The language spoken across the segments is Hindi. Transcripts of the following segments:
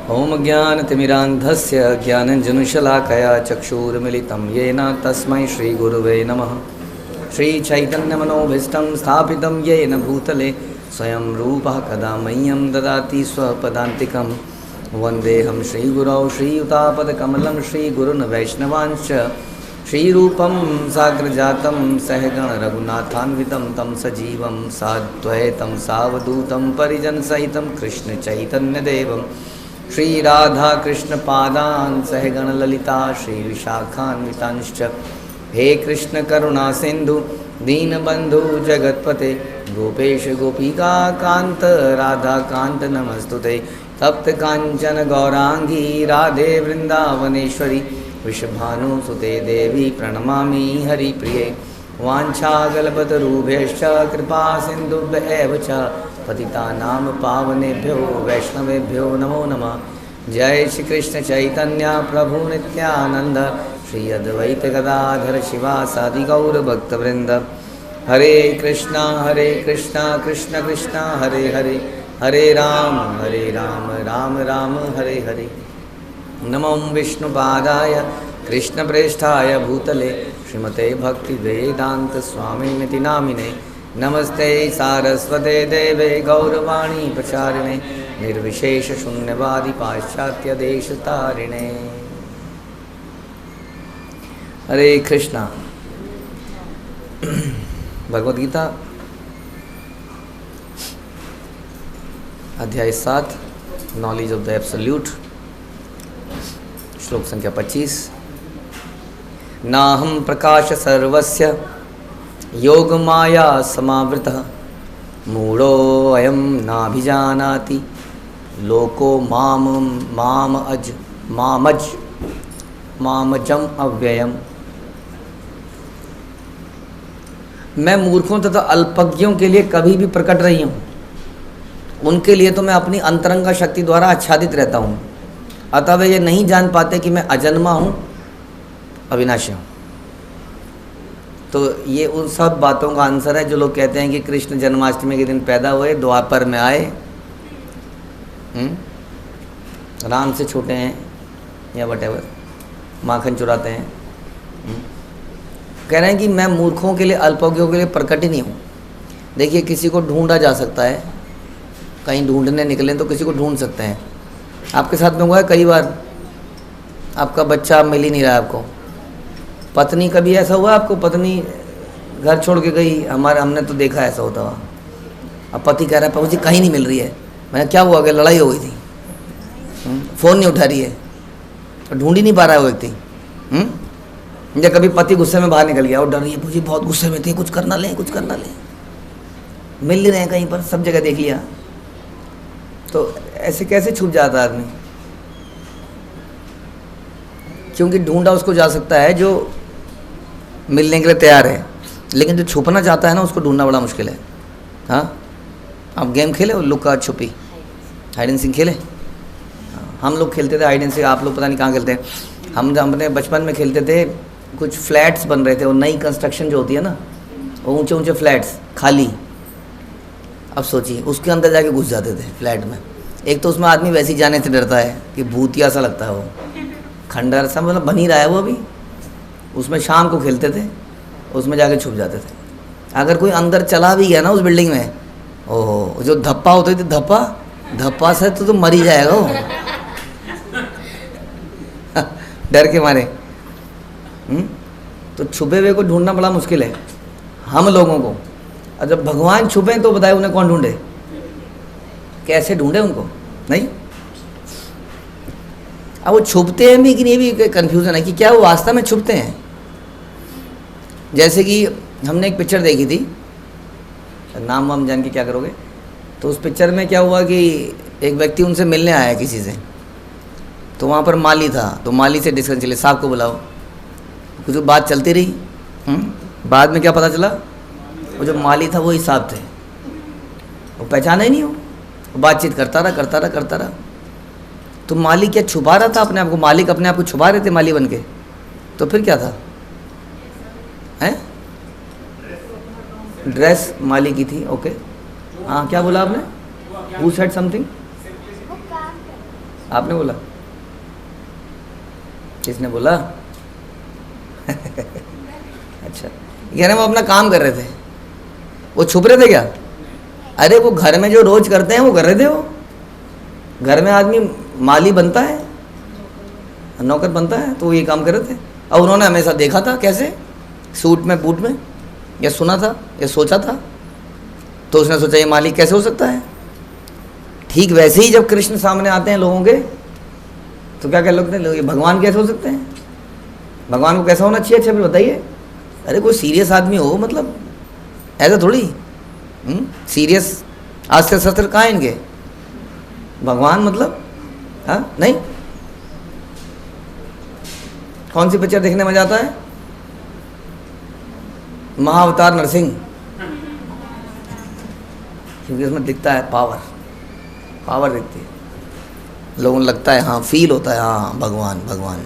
ओम ज्ञानतिमिरान्धस्य ज्ञानञ्जनशलाकया चक्षुर्मिलितं येन तस्मै श्रीगुरुवे नमः। श्रीचैतन्यमनोभीष्टं स्थापितं येन भूतले स्वयं रूपः कदा मह्यं ददाति स्वपदान्तिकं। वन्देऽहं श्रीगुरौ श्रीयुतापदकमलं श्रीगुरुन् वैष्णवांश्च श्रीरूपं साग्रजातं सहगण रघुनाथान्वितं तं सजीवं साद्वैतं सावधूतं परिजनसहितं कृष्णचैतन्यदेवं श्रीराधाकृष्णपादान् सहगण ललिता श्रीविशाखान्वितांश्च। हे कृष्ण करुणा सिंधु दीनबंधु जगतपते गोपेश गोपिका कांत राधा कांत नमस्तुते। तप्त कांचन गौरांगी राधे वृंदावनेश्वरी वृषभानुसुते देवी प्रणमामि हरिप्रिये। वाञ्छाकल्पतरुभ्यश्च कृपा सिन्धुभ्येव च पतितानां पावनेभ्यो वैष्णवेभ्यो नमो नमः। जय श्री कृष्ण चैतन्य प्रभु नित्यानंद श्री अद्वैत गदाधर शिवासादि गौर भक्तवृंद। हरे कृष्णा कृष्ण कृष्ण हरे हरे हरे राम राम राम हरे हरे। नमो विष्णुपादाय कृष्णप्रेष्ठाय भूतले श्रीमते भक्तिवेदांत स्वामिनिति नामिने। नमस्ते सारस्वते देवे गौरवाणी प्रचारिणे निर्विशेष शून्यवादी पाश्चात्य देश तारिणे। हरे कृष्णा। भगवद गीता अध्याय 7 नॉलेज ऑफ द एब्सोल्यूट श्लोक संख्या 25। नाहं प्रकाश सर्वस्य योगमाया समावृतः मूढ़ो अयं नाभिजानाति लोको मामजम अव्ययम। मैं मूर्खों तथा अल्पज्ञों के लिए कभी भी प्रकट रही हूँ, उनके लिए तो मैं अपनी अंतरंग शक्ति द्वारा आच्छादित रहता हूँ, अतः वे ये नहीं जान पाते कि मैं अजन्मा हूँ, अविनाशी हूँ। तो ये उन सब बातों का आंसर है जो लोग कहते हैं कि कृष्ण जन्माष्टमी के दिन पैदा हुए, द्वापर में आए, राम से छोटे हैं या वटेवर, माखन चुराते हैं। कह रहे हैं कि मैं मूर्खों के लिए अल्पज्ञों के लिए प्रकट ही नहीं हूँ। देखिए किसी को ढूंढा जा सकता है, कहीं ढूंढने निकले तो किसी को ढूंढ सकते हैं। आपके साथ में हुआ है कई बार, आपका बच्चा मिल ही नहीं रहा है आपको। पत्नी कभी ऐसा हुआ आपको, पत्नी घर छोड़ के गई, हमने तो देखा ऐसा होता हुआ। अब पति कह रहा है प्रभु जी कहीं नहीं मिल रही है। मैंने क्या हुआ, कि लड़ाई हो गई थी, फ़ोन नहीं उठा रही है, तो ढूंढ ही नहीं पा रहा है वो व्यक्ति। या कभी पति गुस्से में बाहर निकल गया और डर रही है, पूछी बहुत गुस्से में थी, कुछ करना ले, मिल नहीं रहे हैं कहीं पर, सब जगह देख लिया। तो ऐसे कैसे छुप जाता है आदमी? क्योंकि ढूंढा उसको जा सकता है जो मिलने के लिए तैयार है, लेकिन जो छुपना चाहता है ना, उसको ढूंढना बड़ा मुश्किल है। हाँ, आप गेम खेले हो, लुका छुपी, हाइड एंड सीक खेले? हम लोग खेलते थे हाइड एंड सीक, आप लोग पता नहीं कहाँ खेलते हैं। हम अपने बचपन में खेलते थे, कुछ फ्लैट्स बन रहे थे, और नई कंस्ट्रक्शन जो होती है ना, वो ऊंचे ऊंचे फ्लैट्स खाली। अब सोचिए उसके अंदर जाके घुस जाते थे फ्लैट में। एक तो उसमें आदमी वैसे ही जाने से डरता है कि भूतिया सा लगता है, वो खंडर सा मतलब बन ही रहा है वो भी। उसमें शाम को खेलते थे, उसमें जाके छुप जाते थे। अगर कोई अंदर चला भी गया ना उस बिल्डिंग में, ओहो, जो धप्पा होते थे, धप्पा से तो मर ही जाएगा वो डर के मारे। तो छुपे हुए को ढूंढना बड़ा मुश्किल है हम लोगों को। और जब भगवान छुपे तो बताए उन्हें कौन ढूंढे, कैसे ढूंढे उनको? नहीं, अब वो छुपते हैं भी कि नहीं, भी कन्फ्यूज़न है कि क्या वो वास्तव में छुपते हैं। जैसे कि हमने एक पिक्चर देखी थी, नाम वाम जान के क्या करोगे। तो उस पिक्चर में क्या हुआ कि एक व्यक्ति उनसे मिलने आया किसी से, तो वहाँ पर माली था, तो माली से डिस्कशन चले, साहब को बुलाओ। कुछ बात चलती रही, बाद में क्या पता चला, वो जो माली था वही साहब थे, वो पहचाना ही नहीं हो। बातचीत करता रहा। तो माली क्या छुपा रहा था अपने आप को? मालिक अपने आप को छुपा रहे थे माली बन के। तो फिर क्या था? हैं, ड्रेस माली की थी। ओके, हाँ, क्या बोला आपने? Who said something? आपने बोला? किसने बोला? अच्छा, यानी वो अपना काम कर रहे थे, वो छुप रहे थे क्या? अरे वो घर में जो रोज करते हैं वो कर रहे थे। वो घर में आदमी माली बनता है, नौकर बनता है, तो वो ये काम कर रहे थे। और उन्होंने हमेशा देखा था कैसे, सूट में बूट में, या सुना था या सोचा था, तो उसने सोचा ये मालिक कैसे हो सकता है। ठीक वैसे ही जब कृष्ण सामने आते हैं लोगों के, तो क्या लगते हैं, ये भगवान कैसे हो सकते हैं, भगवान को कैसा होना चाहिए? अच्छा फिर बताइए। अरे कोई सीरियस आदमी हो, मतलब ऐसा थोड़ी सीरियस अस्त्र शस्त्र कहाँ इनके, भगवान मतलब, हाँ नहीं। कौन सी पिक्चर देखने में मजा आता है? महाअवतार नरसिंह, क्योंकि उसमें दिखता है पावर, पावर दिखती है, लोगों को लगता है हाँ, फील होता है हाँ भगवान भगवान।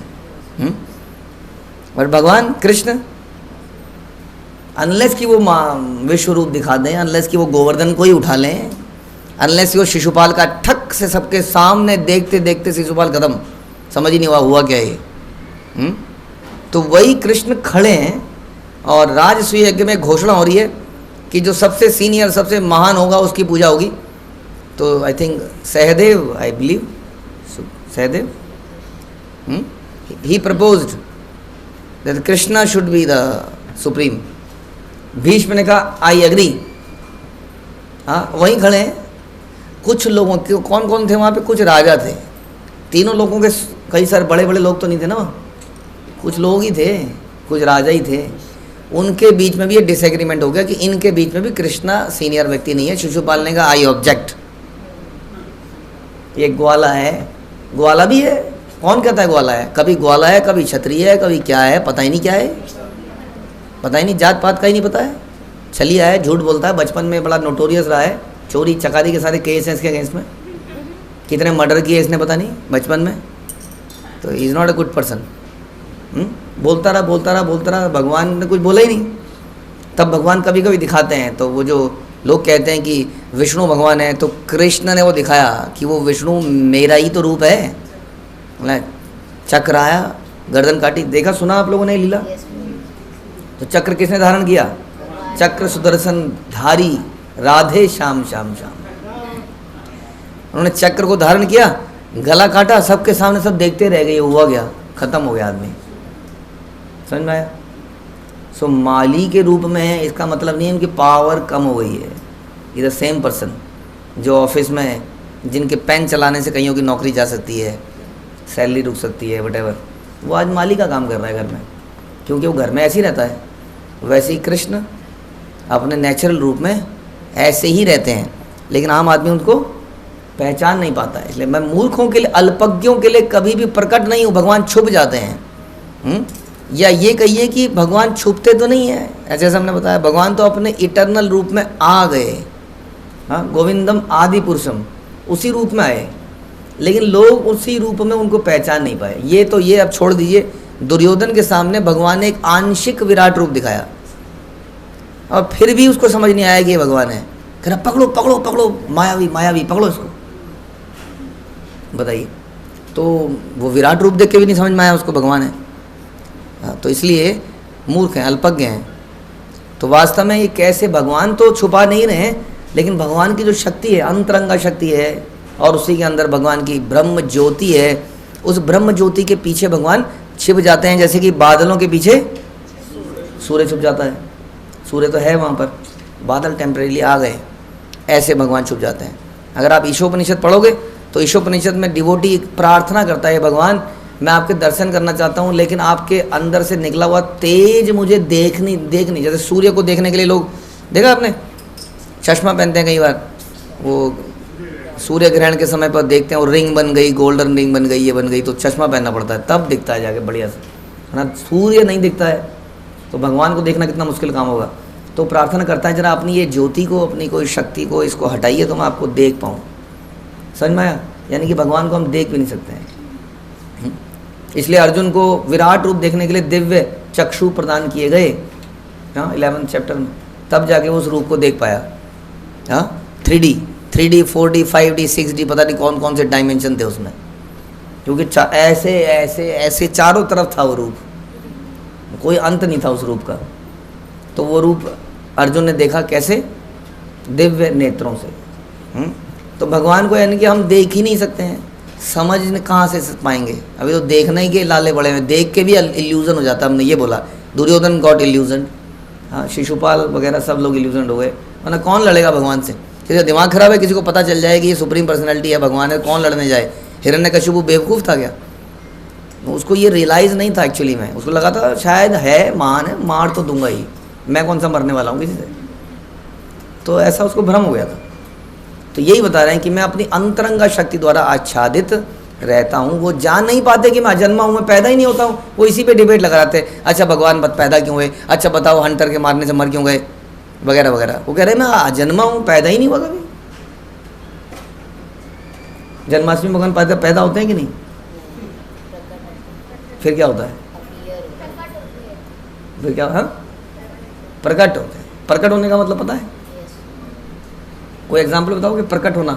और भगवान कृष्ण अनलेस कि वो विश्व रूप दिखा दें, अनलेस कि वो गोवर्धन को ही उठा लें, अनलेस कि वो शिशुपाल का ठक से सबके सामने देखते देखते शिशुपाल खत्म, समझ ही नहीं हुआ क्या ये। तो वही कृष्ण खड़े हैं और राजसूय यज्ञ में घोषणा हो रही है कि जो सबसे सीनियर सबसे महान होगा उसकी पूजा होगी। तो I think Sahdev, I believe Sahdev, he proposed that Krishna should be the supreme. Bhishma ने कहा आई एग्री। हाँ वहीं खड़े हैं। कुछ लोगों के, कौन कौन थे वहाँ पे? कुछ राजा थे, तीनों लोगों के कई सारे बड़े बड़े लोग तो नहीं थे ना, कुछ लोग ही थे, कुछ राजा ही थे। उनके बीच में भी ये डिसएग्रीमेंट हो गया कि इनके बीच में भी कृष्णा सीनियर व्यक्ति नहीं है। शिशुपाल ने कहा आई ऑब्जेक्ट, ये ग्वाला है, ग्वाला भी है। कौन कहता है ग्वाला है? कभी ग्वाला है, कभी क्षत्रिय है, कभी क्या है, पता ही नहीं क्या है, पता ही नहीं, जात पात का ही नहीं पता है, छलिया है, झूठ बोलता है, बचपन में बड़ा नोटोरियस रहा है, चोरी चकारी के सारे केस हैं इसके अगेंस्ट में, कितने मर्डर किए इसने पता नहीं बचपन में। तो is not a good person. बोलता रहा बोलता रहा बोलता रहा, भगवान ने कुछ बोला ही नहीं। तब भगवान कभी कभी दिखाते हैं, तो वो जो लोग कहते हैं कि विष्णु भगवान है, तो कृष्ण ने वो दिखाया कि वो विष्णु मेरा ही तो रूप है। चक्र आया, गर्दन काटी, देखा सुना आप लोगों ने लीला? तो चक्र किसने धारण किया? चक्र सुदर्शन धारी राधे श्याम श्याम श्याम, उन्होंने चक्र को धारण किया, गला काटा, सबके सामने सब देखते रह गए, हुआ गया, खत्म हो गया आदमी। समझ में आया? सो माली के रूप में है, इसका मतलब नहीं है उनकी पावर कम हो गई है। ये द सेम पर्सन जो ऑफिस में, जिनके पेन चलाने से कईयों की नौकरी जा सकती है, सैलरी रुक सकती है, वटेवर, वो आज माली का काम कर रहा है घर में, क्योंकि वो घर में ऐसे ही रहता है। वैसे ही कृष्ण अपने नेचुरल रूप में ऐसे ही रहते हैं, लेकिन आम आदमी उनको पहचान नहीं पाता है। इसलिए मैं मूर्खों के लिए, अल्पज्ञों के लिए कभी भी प्रकट नहीं हूँ, भगवान छुप जाते हैं। या ये कहिए कि भगवान छुपते तो नहीं है, ऐसे जैसे हमने बताया, भगवान तो अपने इटर्नल रूप में आ गए। हाँ, गोविंदम आदि पुरुषम, उसी रूप में आए, लेकिन लोग उसी रूप में उनको पहचान नहीं पाए। ये तो ये अब छोड़ दीजिए, दुर्योधन के सामने भगवान ने एक आंशिक विराट रूप दिखाया और फिर भी उसको समझ नहीं आया कि ये भगवान है। कह रहा पकड़ो पकड़ो पकड़ो, मायावी मायावी, पकड़ो इसको। बताइए, तो वो विराट रूप देख के भी नहीं समझ में आया उसको भगवान है। हाँ, तो इसलिए मूर्ख हैं, अल्पज्ञ हैं। तो वास्तव में ये कैसे, भगवान तो छुपा नहीं रहे हैं, लेकिन भगवान की जो शक्ति है, अंतरंगा शक्ति है, और उसी के अंदर भगवान की ब्रह्म ज्योति है। उस ब्रह्म ज्योति के पीछे भगवान छिप जाते हैं, जैसे कि बादलों के पीछे सूर्य छुप जाता है। सूर्य तो है वहाँ पर, बादल टेम्परेरी आ गए, ऐसे भगवान छुप जाते हैं। अगर आप ईशोपनिषद पढ़ोगे तो ईशोपनिषद में डिवोटी प्रार्थना करता है, भगवान मैं आपके दर्शन करना चाहता हूँ, लेकिन आपके अंदर से निकला हुआ तेज मुझे देखनी। जैसे सूर्य को देखने के लिए लोग, देखा आपने, चश्मा पहनते हैं कई बार, वो सूर्य ग्रहण के समय पर देखते हैं, और रिंग बन गई, गोल्डन रिंग बन गई, ये बन गई, तो चश्मा पहनना पड़ता है, तब दिखता है जाके बढ़िया से, है ना। सूर्य नहीं दिखता है तो भगवान को देखना कितना मुश्किल काम होगा। तो प्रार्थना करता है, जरा अपनी ये ज्योति को, अपनी कोई शक्ति को, इसको हटाइए तो मैं आपको देख पाऊँ। समझ में आया? यानी कि भगवान को हम देख भी नहीं सकते हैं। इसलिए अर्जुन को विराट रूप देखने के लिए दिव्य चक्षु प्रदान किए गए, हाँ 11th चैप्टर में, तब जाके वो उस रूप को देख पाया। हाँ 3D 4D 5D 6D, पता नहीं कौन कौन से डायमेंशन थे उसमें। क्योंकि ऐसे ऐसे ऐसे चारों तरफ था वो रूप, कोई अंत नहीं था उस रूप का। तो वो रूप अर्जुन ने देखा कैसे? दिव्य नेत्रों से। तो भगवान को यानी कि हम देख ही नहीं सकते हैं, समझ कहाँ से पाएंगे? अभी तो देखना ही के लाले बड़े में, देख के भी इल्यूजन हो जाता है। हमने ये बोला दुर्योधन गॉट इल्यूजन, हाँ, शिशुपाल वगैरह सब लोग इल्यूजन हो गए। वरना कौन लड़ेगा भगवान से? किसी का दिमाग खराब है, किसी को पता चल जाए कि ये सुप्रीम पर्सनैलिटी है, भगवान है, कौन लड़ने जाए? हिरण्यकशिपु बेवकूफ़ था क्या? उसको ये रियलाइज़ नहीं था एक्चुअली में, उसको लगा था शायद है, महान है, मार तो दूंगा ही, मैं कौन सा मरने वाला हूँ किसी से। तो ऐसा उसको भ्रम हो गया था। तो यही बता रहे हैं कि मैं अपनी अंतरंगा शक्ति द्वारा आच्छादित रहता हूँ। वो जान नहीं पाते कि मैं अजन्मा हूँ, मैं पैदा ही नहीं होता हूँ। वो इसी पे डिबेट लगा रहते हैं, अच्छा भगवान पैदा क्यों हुए, अच्छा बताओ हंटर के मारने से मर क्यों गए, वगैरह वगैरह। वो कह रहे हैं मैं अजन्मा हूँ, पैदा ही नहीं हुआ कभी। जन्माष्टमी भगवान पैदा होते हैं कि नहीं? फिर क्या होता है? फिर क्या? हाँ, प्रकट होते हैं। प्रकट होने का मतलब पता है? कोई एग्जाम्पल बताओ कि प्रकट होना।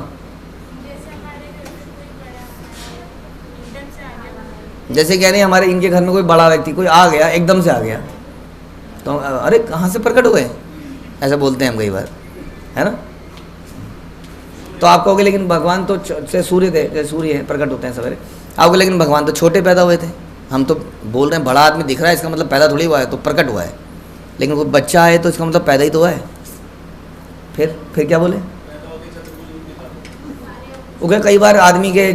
जैसे कह रहे हैं हमारे इनके घर में कोई बड़ा व्यक्ति कोई आ गया, एकदम से आ गया, तो अरे कहाँ से प्रकट हुए, ऐसा बोलते हैं हम कई बार, है ना? तो आप कहोगे लेकिन भगवान तो सूर्य थे, जैसे सूर्य है प्रकट होते हैं सवेरे। आप कहोगे लेकिन भगवान तो छोटे पैदा हुए थे। हम तो बोल रहे हैं बड़ा आदमी दिख रहा है, इसका मतलब पैदा थोड़ी हुआ है, तो प्रकट हुआ है। लेकिन कोई बच्चा है तो इसका मतलब पैदा ही तो हुआ है। फिर क्या बोले? वो क्या कई बार आदमी के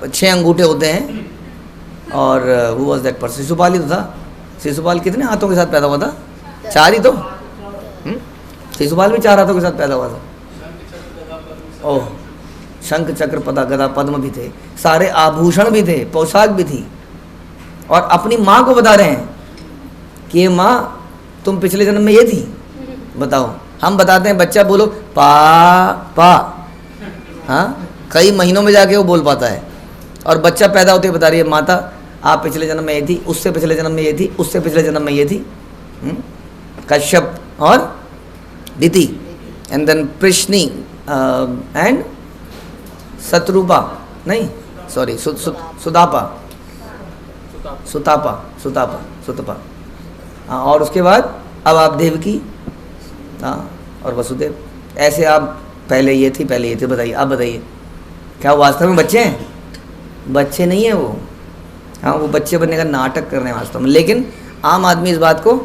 6 अंगूठे होते हैं और who was that person? Shishupal ही तो था। शिशुपाल कितने हाथों के साथ पैदा हुआ था? 4 ही तो। शिशुपाल भी 4 हाथों के साथ पैदा हुआ था। ओह, शंख चक्र पदा गदा पद्म भी थे, सारे आभूषण भी थे, पोशाक भी थी। और अपनी माँ को बता रहे हैं कि ये माँ तुम पिछले जन्म में ये थी। बताओ, हम बताते हैं बच्चा बोलो पा पा, हाँ, कई महीनों में जाके वो बोल पाता है। और बच्चा पैदा होते बता रही है माता आप पिछले जन्म में ये थी, उससे पिछले जन्म में ये थी, उससे पिछले जन्म में ये थी। कश्यप और दिति, एंड देन प्रश्नी एंड शत्रुपा, नहीं सॉरी सुदापा, सुतापा, हाँ। और उसके बाद अब आप देवकी, हाँ, और वसुदेव। ऐसे आप पहले ये थी, पहले ये थे। बताइए, आप बताइए, क्या वो वास्तव में बच्चे हैं? बच्चे नहीं है वो, हाँ, वो बच्चे बनने का नाटक कर रहे हैं वास्तव में। लेकिन आम आदमी इस बात को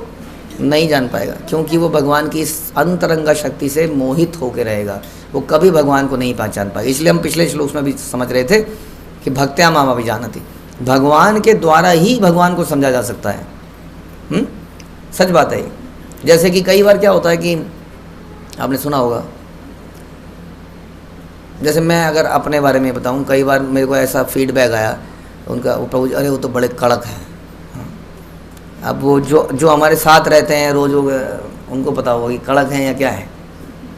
नहीं जान पाएगा, क्योंकि वो भगवान की इस अंतरंगा शक्ति से मोहित होकर रहेगा, वो कभी भगवान को नहीं पहचान पाएगा। इसलिए हम पिछले श्लोक में भी समझ रहे थे कि भक्त्या माम अभिजानति, भगवान के द्वारा ही भगवान को समझा जा सकता है। सच बात है। जैसे कि कई बार क्या होता है कि आपने सुना होगा, जैसे मैं अगर अपने बारे में बताऊं, कई बार मेरे को ऐसा फीडबैक आया उनका, वो प्रभु जी अरे वो तो बड़े कड़क हैं। अब वो जो हमारे साथ रहते हैं रोज, उनको पता होगा कि कड़क हैं या क्या है,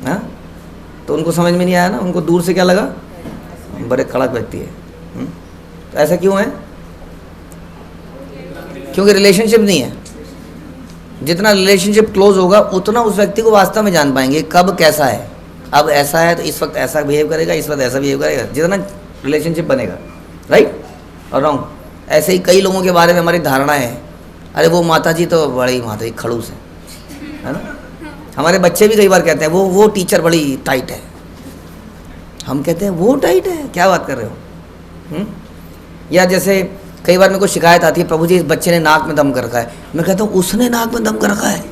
हाँ? तो उनको समझ में नहीं आया ना, उनको दूर से क्या लगा, बड़े कड़क व्यक्ति है। तो ऐसा क्यों है? क्योंकि रिलेशनशिप नहीं है। जितना रिलेशनशिप क्लोज होगा उतना उस व्यक्ति को वास्तव में जान पाएंगे कब कैसा है। अब ऐसा है तो इस वक्त ऐसा बिहेव करेगा, इस वक्त ऐसा बिहेव करेगा, जितना रिलेशनशिप बनेगा, राइट और रॉन्ग। ऐसे ही कई लोगों के बारे में हमारी धारणा है, अरे वो माता जी तो बड़ी माता जी खड़ूस है ना। हमारे बच्चे भी कई बार कहते हैं वो टीचर बड़ी टाइट है। हम कहते हैं वो टाइट है, क्या बात कर रहे हो? या जैसे कई बार मेरे को शिकायत आती है, प्रभु जी इस बच्चे ने नाक में दम कर रखा है। मैं कहता हूँ उसने नाक में दम कर रखा है?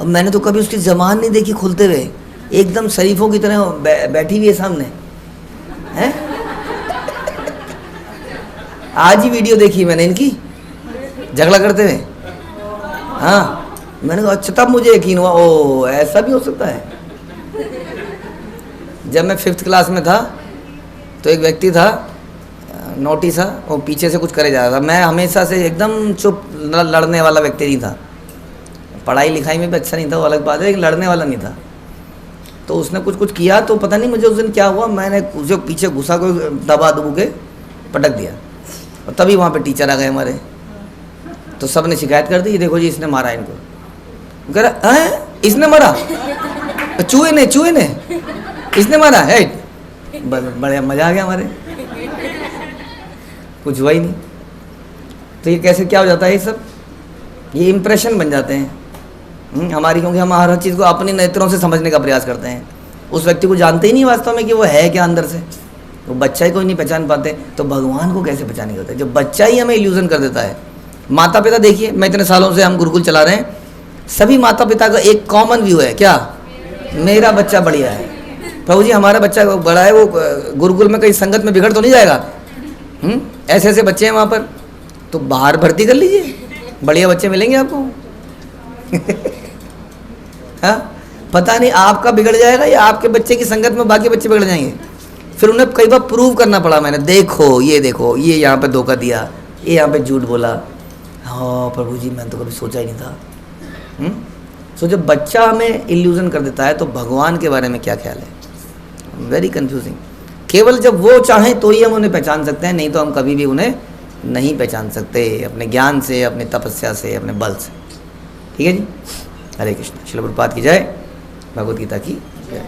अब मैंने तो कभी उसकी ज़बान नहीं देखी खुलते हुए, एकदम शरीफों की तरह बैठी हुई है सामने है। आज ही वीडियो देखी मैंने इनकी झगड़ा करते हुए, हाँ। मैंने कहा अच्छा, तब मुझे यकीन हुआ ओ ऐसा भी हो सकता है। जब मैं 5th क्लास में था तो एक व्यक्ति था, नोटी सा, वो पीछे से कुछ करे जा रहा था। मैं हमेशा से एकदम चुप, लड़ने वाला व्यक्ति नहीं था। पढ़ाई लिखाई में भी अच्छा नहीं था, वो अलग बात है, लेकिन लड़ने वाला नहीं था। तो उसने कुछ किया, तो पता नहीं मुझे उस दिन क्या हुआ, मैंने उसे पीछे घुसा को दबा दबू के पटक दिया। और तभी वहाँ पे टीचर आ गए हमारे, तो सब ने शिकायत कर दी, देखो जी इसने मारा इनको। कह रहा है इसने मारा, चूहे ने इसने मारा है। बड़े मजा आ गया हमारे। कुछ हुआ ही नहीं। तो ये कैसे क्या हो जाता है, ये सब ये इम्प्रेशन बन जाते हैं हमारी, क्योंकि हम हर चीज़ को अपनी नेत्रों से समझने का प्रयास करते हैं। उस व्यक्ति को जानते ही नहीं वास्तव में कि वो है क्या अंदर से, वो बच्चा ही कोई नहीं पहचान पाते, तो भगवान को कैसे पहचानेंगे होता है जब बच्चा ही हमें इल्यूजन कर देता है। माता पिता देखिए, मैं इतने सालों से हम गुरुकुल चला रहे हैं, सभी माता पिता का एक कॉमन व्यू है, क्या, मेरा बच्चा बढ़िया है। प्रभु जी हमारा बच्चा बड़ा है, वो गुरुकुल में कहीं संगत में बिगड़ तो नहीं जाएगा। ऐसे ऐसे बच्चे हैं वहाँ पर, तो बाहर भर्ती कर लीजिए, बढ़िया बच्चे मिलेंगे आपको। हाँ, पता नहीं आपका बिगड़ जाएगा या आपके बच्चे की संगत में बाकी बच्चे बिगड़ जाएंगे। फिर उन्हें कई बार प्रूव करना पड़ा, मैंने देखो ये यहाँ पे धोखा दिया, ये यहाँ पे झूठ बोला। हाँ प्रभु जी मैंने तो कभी सोचा ही नहीं था। सो जब बच्चा हमें इल्यूजन कर देता है तो भगवान के बारे में क्या ख्याल है, वेरी कंफ्यूजिंग। केवल जब वो चाहें तो ही हम उन्हें पहचान सकते हैं, नहीं तो हम कभी भी उन्हें नहीं पहचान सकते, अपने ज्ञान से, अपनी तपस्या से, अपने बल से। ठीक है जी, हरे कृष्ण। श्रील प्रभुपाद की जय, भगवद गीता की जय।